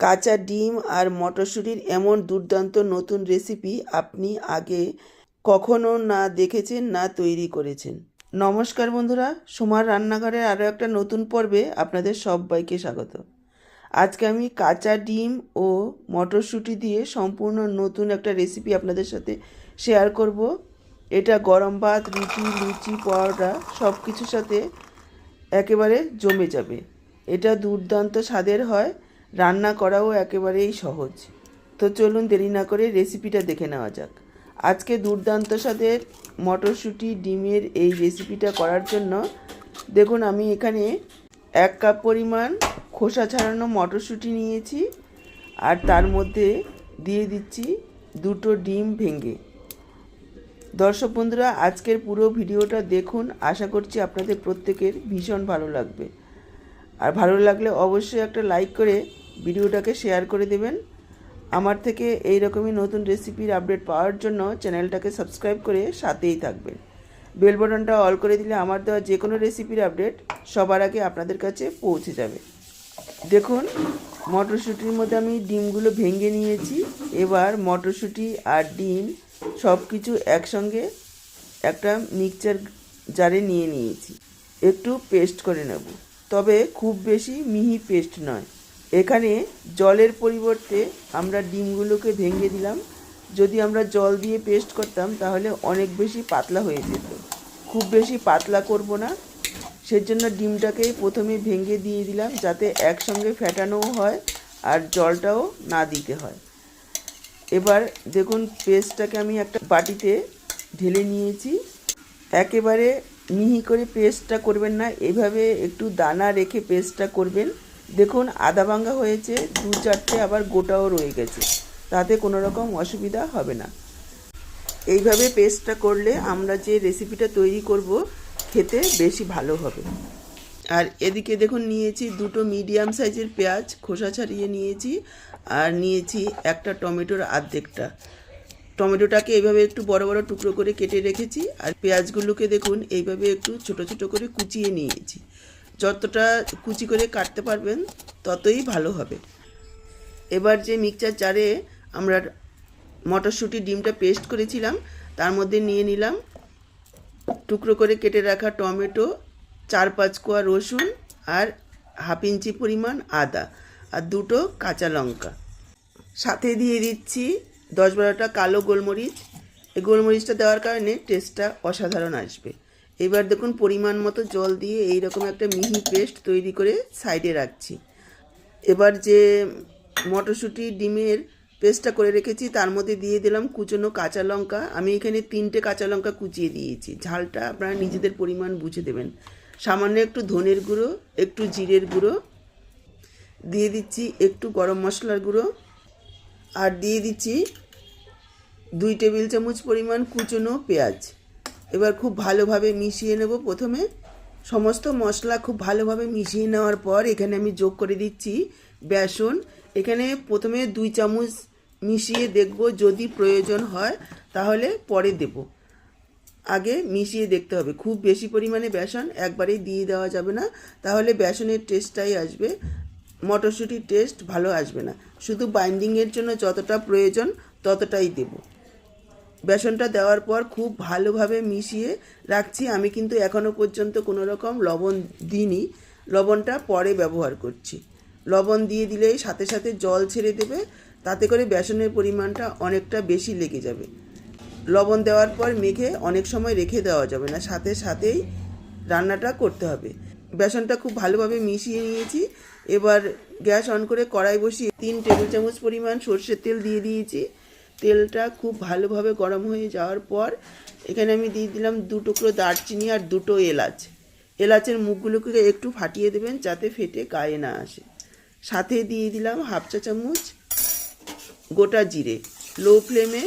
কাঁচা ডিম আর মটরশুঁটির এমন দুর্দান্ত নতুন রেসিপি আপনি আগে কখনো না দেখেছেন না তৈরি করেছেন। নমস্কার বন্ধুরা, সোমার রান্নাঘরের আরও একটা নতুন পর্বে আপনাদের সবাইকে স্বাগত। আজকে আমি কাঁচা ডিম ও মটরশুঁটি দিয়ে সম্পূর্ণ নতুন একটা রেসিপি আপনাদের সাথে শেয়ার করব। এটা গরম ভাত, রুটি, লুচি, পরোটা সব কিছুর সাথে একেবারে জমে যাবে। এটা দুর্দান্ত স্বাদের হয়, রান্না করাও একেবারেই সহজ। তো চলুন দেরি না করে রেসিপিটা দেখে নেওয়া যাক। আজকে দুর্দান্ত স্বাদের মটরশুঁটি ডিমের এই রেসিপিটা করার জন্য দেখুন আমি এখানে 1 কাপ পরিমাণ খোসা ছাড়ানো মটরশুঁটি নিয়েছি, আর তার মধ্যে দিয়ে দিচ্ছি 2টো ডিম ভেঙে। দর্শক বন্ধুরা, আজকের পুরো ভিডিওটা দেখুন, আশা করছি আপনাদের প্রত্যেকের ভীষণ ভালো লাগবে। আর ভালো লাগলে অবশ্যই একটা লাইক করে ভিডিওটাকে শেয়ার করে দেবেন। আমার থেকে এই রকমই নতুন রেসিপির আপডেট পাওয়ার জন্য চ্যানেলটাকে সাবস্ক্রাইব করে সাথেই থাকবেন। বেল বাটনটা অল করে দিলে আমার দেওয়া যে কোনো রেসিপির আপডেট সবার আগে আপনাদের কাছে পৌঁছে যাবে। দেখুন মটরশুঁটির মধ্যে আমি ডিমগুলো ভেঙে নিয়েছি। এবার মটরশুঁটি আর ডিম সব কিছু একসঙ্গে একটা মিক্সচার জারে নিয়ে নিয়েছি। একটু পেস্ট করে নেব, তবে খুব বেশি মিহি পেস্ট নয়। এখানে জলের পরিবর্তে আমরা ডিমগুলোকে ভেঙে দিলাম। যদি আমরা জল দিয়ে পেস্ট করতাম তাহলে অনেক বেশি পাতলা হয়ে যেত। খুব বেশি পাতলা করব না, সেজন্য ডিমটাকেই প্রথমে ভেঙে দিয়ে দিলাম, যাতে একসঙ্গে ফেটানোও হয় আর জলটাও না দিতে হয়। এবার দেখুন পেস্টটাকে আমি একটা বাটিতে ঢেলে নিয়েছি। একেবারে মিহি করে পেস্টটা করবেন না, এভাবে একটু দানা রেখে পেস্টটা করবেন। দেখুন আধা ভাঙা হয়েছে, 2-4টে আবার গোটাও রয়ে গেছে, তাতে কোনো রকম অসুবিধা হবে না। এইভাবে পেস্টটা করলে আমরা যে রেসিপিটা তৈরি করব খেতে বেশি ভালো হবে। আর এদিকে দেখুন নিয়েছি 2টো মিডিয়াম সাইজের পেঁয়াজ, খোসা ছাড়িয়ে নিয়েছি। আর নিয়েছি একটা টমেটোর অর্ধেকটা। টমেটোটাকে এইভাবে একটু বড় বড় টুকরো করে কেটে রেখেছি। আর পেঁয়াজগুলোকে দেখুন এইভাবে একটু ছোট ছোট করে কুচিয়ে নিয়েছি। যতটা কুচি করে কাটতে পারবেন ততই ভালো হবে। এবার যে মিক্সচার জারে আমরা মটরশুঁটি ডিমটা পেস্ট করেছিলাম তার মধ্যে নিয়ে নিলাম টুকরো করে কেটে রাখা টমেটো, 4-5 কোয়া রসুন, আর 1/2 ইঞ্চি পরিমাণ আদা, আর 2টো কাঁচা লঙ্কা। সাথে দিয়ে দিচ্ছি 10-12টা কালো গোলমরিচ। এই গোলমরিচটা দেওয়ার কারণে টেস্টটা অসাধারণ আসবে। এবার দেখুন পরিমাণ মতো জল দিয়ে এইরকম একটা মিহি পেস্ট তৈরি করে সাইডে রাখছি। এবার যে মটরশুঁটি ডিমের পেস্টটা করে রেখেছি তার মধ্যে দিয়ে দিলাম কুচনো কাঁচা লঙ্কা। আমি এখানে 3টে কাঁচা লঙ্কা কুচিয়ে দিয়েছি। ঝালটা আপনারা নিজেদের পরিমাণ বুঝে দেবেন। সামান্য একটু ধনের গুঁড়ো, একটু জিরের গুঁড়ো দিয়ে দিচ্ছি, একটু গরম মশলার গুঁড়ো, আর দিয়ে দিচ্ছি 2 টেবিল চামচ পরিমাণ কুচনো পেঁয়াজ। এবার খুব ভালোভাবে মিশিয়ে নেব। প্রথমে সমস্ত মশলা খুব ভালোভাবে মিশিয়ে নেওয়ার পর এখানে আমি যোগ করে দিচ্ছি বেসন। এখানে প্রথমে 2 চামচ মিশিয়ে দেখব, যদি প্রয়োজন হয় তাহলে পরে দেব। আগে মিশিয়ে দেখতে হবে। খুব বেশি পরিমাণে বেসন একবারেই দিয়ে দেওয়া যাবে না, তাহলে বেসনের টেস্টটাই আসবে, মটরশুঁটির টেস্ট ভালো আসবে না। শুধু বাইন্ডিংয়ের জন্য যতটা প্রয়োজন ততটাই দেব। বেসনটা দেওয়ার পর খুব ভালোভাবে মিশিয়ে রাখছি। আমি কিন্তু এখনও পর্যন্ত কোনো রকম লবণ দিইনি, লবণটা পরে ব্যবহার করছি। লবণ দিয়ে দিলেই সাথে সাথে জল ছেড়ে দেবে, তাতে করে বেসনের পরিমাণটা অনেকটা বেশি লেগে যাবে। লবণ দেওয়ার পর মেখে অনেক সময় রেখে দেওয়া যাবে না, সাথে সাথেই রান্নাটা করতে হবে। বেসনটা খুব ভালোভাবে মিশিয়ে নিয়েছি। এবার গ্যাস অন করে কড়াই বসিয়ে 3 টেবিল চামচ পরিমাণ সর্ষের তেল দিয়ে দিয়েছি। তেলটা খুব ভালোভাবে গরম হয়ে যাওয়ার পর এখানে আমি দিয়ে দিলাম 2 টুকরো দারচিনি আর 2টো এলাচ। এলাচের মুখগুলোকে একটু ফাটিয়ে দেবেন যাতে ফেটে গায়ে না আসে। সাথে দিয়ে দিলাম 1/2 চা চামচ গোটা জিরে। লো ফ্লেমে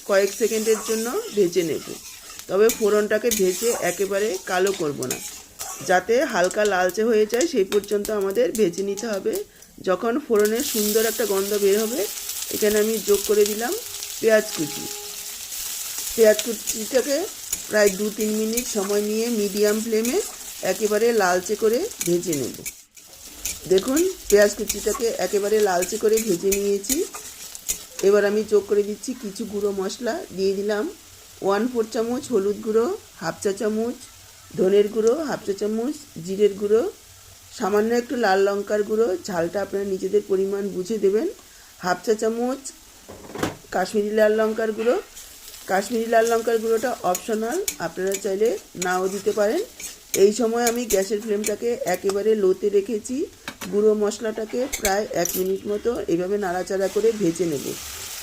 কয়েক সেকেন্ডের জন্য ভেজে নেব, তবে ফোড়নটাকে ভেজে একেবারে কালো করব না, যাতে হালকা লালচে হয়ে যায় সেই পর্যন্ত আমাদের ভেজে নিতে হবে। যখন ফোড়নের সুন্দর একটা গন্ধ বের হবে এখানে আমি যোগ করে দিলাম পেঁয়াজ কুচি। পেঁয়াজ কুচিটাকে প্রায় 2-3 মিনিট সময় নিয়ে মিডিয়াম ফ্লেমে একেবারে লালচে করে ভেজে নেব। দেখুন পেঁয়াজ কুচিটাকে একেবারে লালচে করে ভেজে নিয়েছি। এবার আমি যোগ করে দিচ্ছি কিছু গুঁড়ো মশলা। দিয়ে দিলাম 1/4 চামচ হলুদ গুঁড়ো, হাফ চা চামচ ধনের গুঁড়ো, হাফ চা চামচ জিরের গুঁড়ো, সামান্য একটু লাল লঙ্কার গুঁড়ো, ঝালটা আপনারা নিজেদের পরিমাণ বুঝে দেবেন, হাফ চা চামচ কাশ্মীরি লাল লঙ্কার গুঁড়ো। কাশ্মীরি লাল লঙ্কার গুঁড়োটা অপশনাল, আপনারা চাইলে নাও দিতে পারেন। এই সময় আমি গ্যাসের ফ্লেমটাকে একেবারে লোতে রেখেছি। গুঁড়ো মশলাটাকে প্রায় 1 মিনিট মতো এভাবে নাড়াচাড়া করে ভেজে নেব।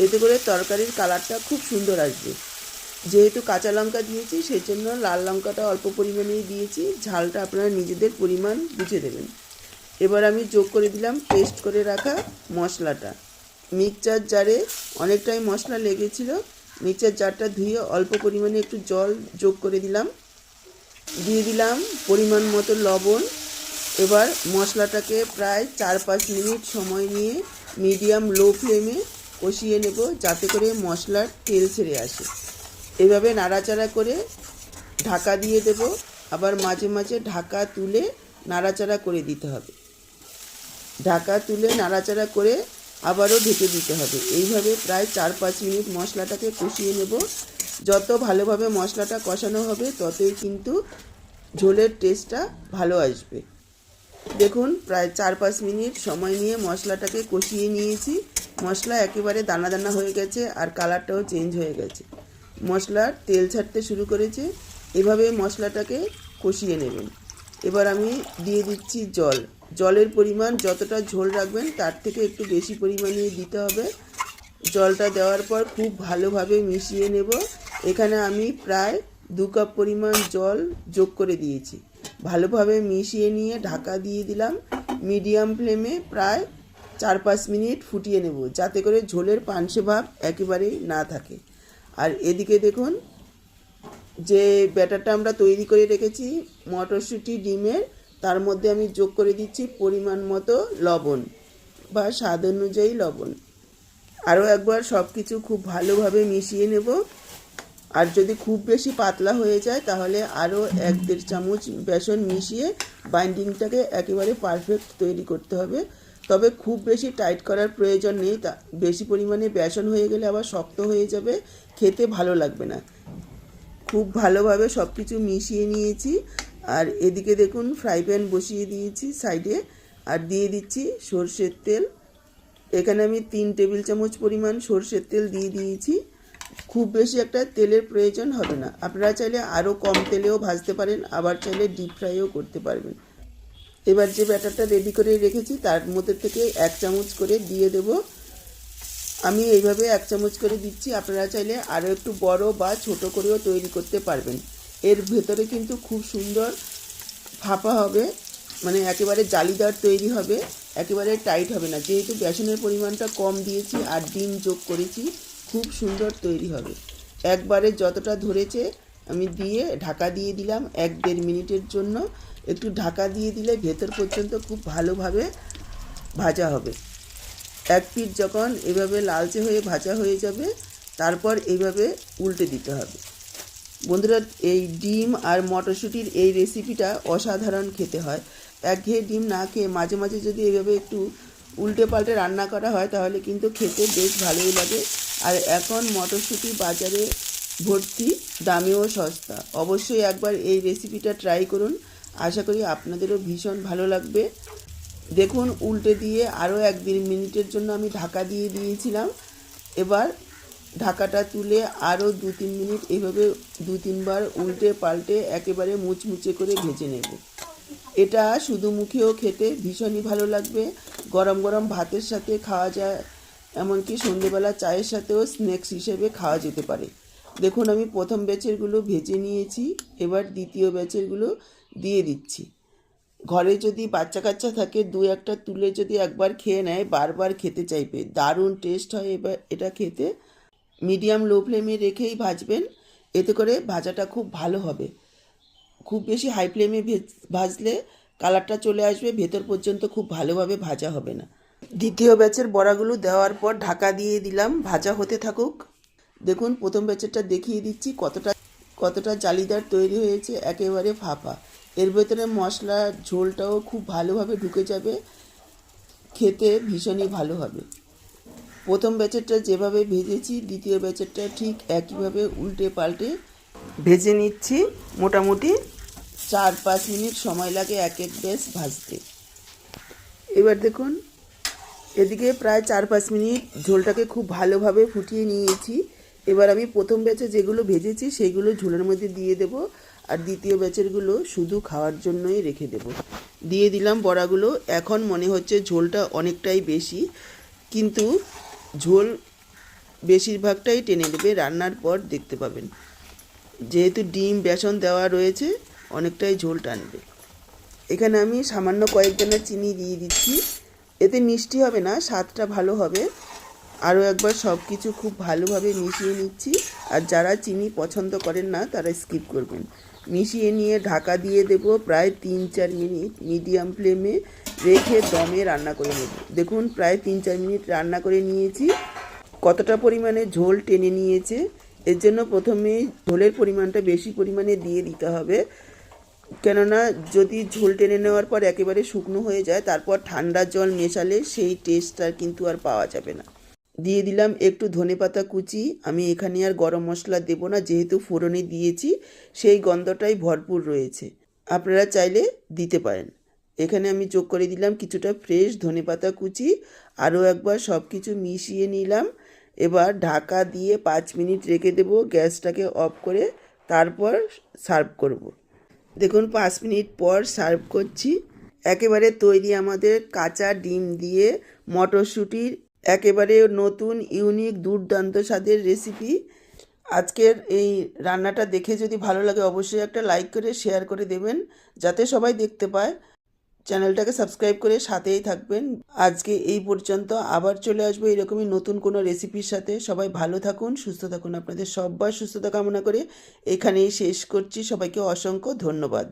এতে করে তরকারির কালারটা খুব সুন্দর আসবে। যেহেতু কাঁচা লঙ্কা দিয়েছি সেই জন্য লাল লঙ্কাটা অল্প পরিমাণেই দিয়েছি, ঝালটা আপনারা নিজেদের পরিমাণ বুঝে দেবেন। এবার আমি যোগ করে দিলাম পেস্ট করে রাখা মশলাটা। মিক্সচার জারে অনেকটাই মশলা লেগেছিল, মিক্সচার জারটা ধুয়ে অল্প পরিমাণে একটু জল যোগ করে দিলাম। দিয়ে দিলাম পরিমাণ মতো লবণ। এবার মশলাটাকে প্রায় 4-5 মিনিট সময় নিয়ে মিডিয়াম লো ফ্লেমে কষিয়ে নেব, যাতে করে মশলার তেল ছেড়ে আসে। এভাবে নাড়াচাড়া করে ঢাকা দিয়ে দেব, আবার মাঝে মাঝে ঢাকা তুলে নাড়াচাড়া করে দিতে হবে। ঢাকা তুলে নাড়াচাড়া করে আবারও ঢেকে দিতে হবে। এইভাবে প্রায় 4-5 মিনিট মশলাটাকে কষিয়ে নেব। যত ভালোভাবে মশলাটা কষানো হবে ততই কিন্তু ঝোলের টেস্টটা ভালো আসবে। দেখুন প্রায় 4-5 মিনিট সময় নিয়ে মশলাটাকে কষিয়ে নিয়েছি। মশলা একেবারে দানা দানা হয়ে গেছে আর কালারটাও চেঞ্জ হয়ে গেছে, মশলার তেল ছাড়তে শুরু করেছে। এভাবে মশলাটাকে কষিয়ে নেবেন। এবার আমি দিয়ে দিচ্ছি জল। জলের পরিমাণ যতটা ঝোল রাখবেন তার থেকে একটু বেশি পরিমাণে দিতে হবে। জলটা দেওয়ার পর খুব ভালোভাবে মিশিয়ে নেব। এখানে আমি প্রায় 2 কাপ পরিমাণ জল যোগ করে দিয়েছি। ভালোভাবে মিশিয়ে নিয়ে ঢাকা দিয়ে দিলাম। মিডিয়াম ফ্লেমে প্রায় 4-5 মিনিট ফুটিয়ে নেব, যাতে করে ঝোলের পানসে ভাব একেবারেই না থাকে। আর এদিকে দেখুন যে ব্যাটারটা আমরা তৈরি করে রেখেছি মটরশুঁটি ডিমের, তার মধ্যে আমি যোগ করে দিচ্ছি পরিমাণ মতো লবণ বা স্বাদ অনুযায়ী লবণ। আরও একবার সব কিছু খুব ভালোভাবে মিশিয়ে নেব। আর যদি খুব বেশি পাতলা হয়ে যায় তাহলে আরও 1-1.5 চামচ বেসন মিশিয়ে বাইন্ডিংটাকে একেবারে পারফেক্ট তৈরি করতে হবে। তবে খুব বেশি টাইট করার প্রয়োজন নেই, তা বেশি পরিমাণে বেসন হয়ে গেলে আবার শক্ত হয়ে যাবে, খেতে ভালো লাগবে না। খুব ভালোভাবে সব কিছু মিশিয়ে নিয়েছি। আর এদিকে দেখুন ফ্রাই প্যান বসিয়ে দিয়েছি সাইডে, আর দিয়ে দিচ্ছি সরষের তেল। এখানে আমি 3 টেবিল চামচ পরিমাণ সরষের তেল দিয়ে দিয়েছি। খুব বেশি একটা তেলের প্রয়োজন হবে না, আপনারা চাইলে আরও কম তেলেও ভাজতে পারেন, আবার চাইলে ডিপ ফ্রাইও করতে পারবেন। এবার যে ব্যাটারটা রেডি করে রেখেছি তার মধ্যে থেকে 1 চামচ করে দিয়ে দেব। আমি এইভাবে 1 চামচ করে দিচ্ছি, আপনারা চাইলে আরও একটু বড় বা ছোট করেও তৈরি করতে পারবেন। এর ভেতরে কিন্তু খুব সুন্দর ফাঁপা হবে, মানে একেবারে জালিদার তৈরি হবে, একেবারে টাইট হবে না। যেহেতু বেসনের পরিমাণটা কম দিয়েছি আর ডিম যোগ করেছি, খুব সুন্দর তৈরি হবে। একবারে যতটা ধরেছে আমি দিয়ে ঢাকা দিয়ে দিলাম 1-1.5 মিনিটের জন্য। একটু ঢাকা দিয়ে দিলে ভেতর পর্যন্ত খুব ভালোভাবে ভাজা হবে। এক পিঠ যখন এভাবে লালচে হয়ে ভাজা হয়ে যাবে তারপর এইভাবে উল্টে দিতে হবে। বন্ধুরা এই ডিম আর মটরশুঁটির এই রেসিপিটা অসাধারণ খেতে হয়। একঘেয়ে ডিম না খেয়ে মাঝে মাঝে যদি এইভাবে একটু উল্টে পাল্টে রান্না করা হয় তাহলে কিন্তু খেতে বেশ ভালোই লাগে। আর এখন মটরশুঁটি বাজারে ভর্তি, দামেও সস্তা। অবশ্যই একবার এই রেসিপিটা ট্রাই করুন, আশা করি আপনাদেরও ভীষণ ভালো লাগবে। দেখুন উল্টে দিয়ে আরও 1-1.5 মিনিটের জন্য আমি ঢাকা দিয়ে দিয়েছিলাম। এবার ঢাকাটা তুলে আরও 2-3 মিনিট এইভাবে 2-3 বার উল্টে পাল্টে একেবারে মুচমুচে করে ভেজে নেব। এটা শুধু মুখেও খেতে ভীষণই ভালো লাগবে, গরম গরম ভাতের সাথে খাওয়া যায়, এমনকি সন্ধ্যেবেলা চায়ের সাথেও স্ন্যাক্স হিসেবে খাওয়া যেতে পারে। দেখুন আমি প্রথম ব্যাচেরগুলো ভেজে নিয়েছি, এবার দ্বিতীয় ব্যাচেরগুলো দিয়ে দিচ্ছি। ঘরে যদি বাচ্চা কাচ্চা থাকে 2-1টা তুলে যদি একবার খেয়ে নেয় বারবার খেতে চাইবে, দারুণ টেস্ট হয় এবার এটা খেতে। মিডিয়াম লো ফ্লেমে রেখেই ভাজবেন, এতে করে ভাজাটা খুব ভালো হবে। খুব বেশি হাই ফ্লেমে ভাজলে কালারটা চলে আসবে, ভেতর পর্যন্ত খুব ভালোভাবে ভাজা হবে না। দ্বিতীয় ব্যাচের বড়াগুলো দেওয়ার পর ঢাকা দিয়ে দিলাম, ভাজা হতে থাকুক। দেখুন প্রথম ব্যাচেরটা দেখিয়ে দিচ্ছি কতটা জালিদার তৈরি হয়েছে, একেবারে ফাঁপা। এর ভেতরে মশলা ঝোলটাও খুব ভালোভাবে ঢুকে যাবে, খেতে ভীষণই ভালো হবে। প্রথম ব্যাচেরটা যেভাবে ভেজেছি দ্বিতীয় ব্যাচেরটা ঠিক একইভাবে উল্টে পাল্টে ভেজে নিচ্ছি। মোটামুটি 4-5 মিনিট সময় লাগে এক এক ব্যাচ ভাজতে। এবার দেখুন, এদিকে প্রায় 4-5 মিনিট ঝোলটাকে খুব ভালোভাবে ফুটিয়ে নিয়েছি। এবার আমি প্রথম ব্যাচে যেগুলো ভেজেছি সেগুলো ঝোলের মধ্যে দিয়ে দেব, আর দ্বিতীয় ব্যাচেরগুলো শুধু খাওয়ার জন্যই রেখে দেব। দিয়ে দিলাম বড়াগুলো। এখন মনে হচ্ছে ঝোলটা অনেকটাই বেশি, কিন্তু ঝোল বেশিরভাগটাই টেনে নেবে, রান্নার পর দেখতে পাবেন। যেহেতু ডিম বেসন দেওয়া রয়েছে অনেকটাই ঝোল টানবে। এখানে আমি সামান্য কয়েক দানা চিনি দিয়ে দিচ্ছি, এতে মিষ্টি হবে না, স্বাদটা ভালো হবে। আরও একবার সব কিছু খুব ভালোভাবে মিশিয়ে নিচ্ছি, আর যারা চিনি পছন্দ করেন না তারা স্কিপ করবেন। মিশিয়ে নিয়ে ঢাকা দিয়ে দেব প্রায় 3-4 মিনিট মিডিয়াম ফ্লেমে রেখে দমে রান্না করে নেব। দেখুন প্রায় 3-4 মিনিট রান্না করে নিয়েছি। কতটা পরিমাণে ঝোল টেনে নিয়েছে, এর জন্য প্রথমে ঝোলের পরিমাণটা বেশি পরিমাণে দিয়ে দিতে হবে। কেননা যদি ঝোল টেনে নেওয়ার পর একেবারে শুকনো হয়ে যায়, তারপর ঠান্ডা জল মেশালে সেই টেস্টটা কিন্তু আর পাওয়া যাবে না। দিয়ে দিলাম একটু ধনেপাতা কুচি। আমি এখানে আর গরম মশলা দেব না, যেহেতু ফোড়নে দিয়েছি সেই গন্ধটাই ভরপুর রয়েছে। আপনারা চাইলে দিতে পারেন। এখানে আমি যোগ করে দিলাম কিছুটা ফ্রেশ ধনেপাতা কুচি। আরও একবার সব কিছু মিশিয়ে নিলাম। এবার ঢাকা দিয়ে 5 মিনিট রেখে দেব, গ্যাসটাকে অফ করে। তারপর সার্ভ করব। দেখুন 5 মিনিট পর সার্ভ করছি। একেবারে তৈরি আমাদের কাঁচা ডিম দিয়ে মটরশুঁটির একেবারে নতুন ইউনিক দুর্দান্ত স্বাদের রেসিপি। আজকের এই রান্নাটা দেখে যদি ভালো লাগে অবশ্যই একটা লাইক করে শেয়ার করে দেবেন, যাতে সবাই দেখতে পায়। চ্যানেলটাকে সাবস্ক্রাইব করে সাথেই থাকবেন। আজকে এই পর্যন্ত, আবার চলে আসবো এরকমই নতুন কোনো রেসিপির সাথে। সবাই ভালো থাকুন, সুস্থ থাকুন। আপনাদের সবার সুস্থতা কামনা করে এখানেই শেষ করছি। সবাইকে অসংখ্য ধন্যবাদ।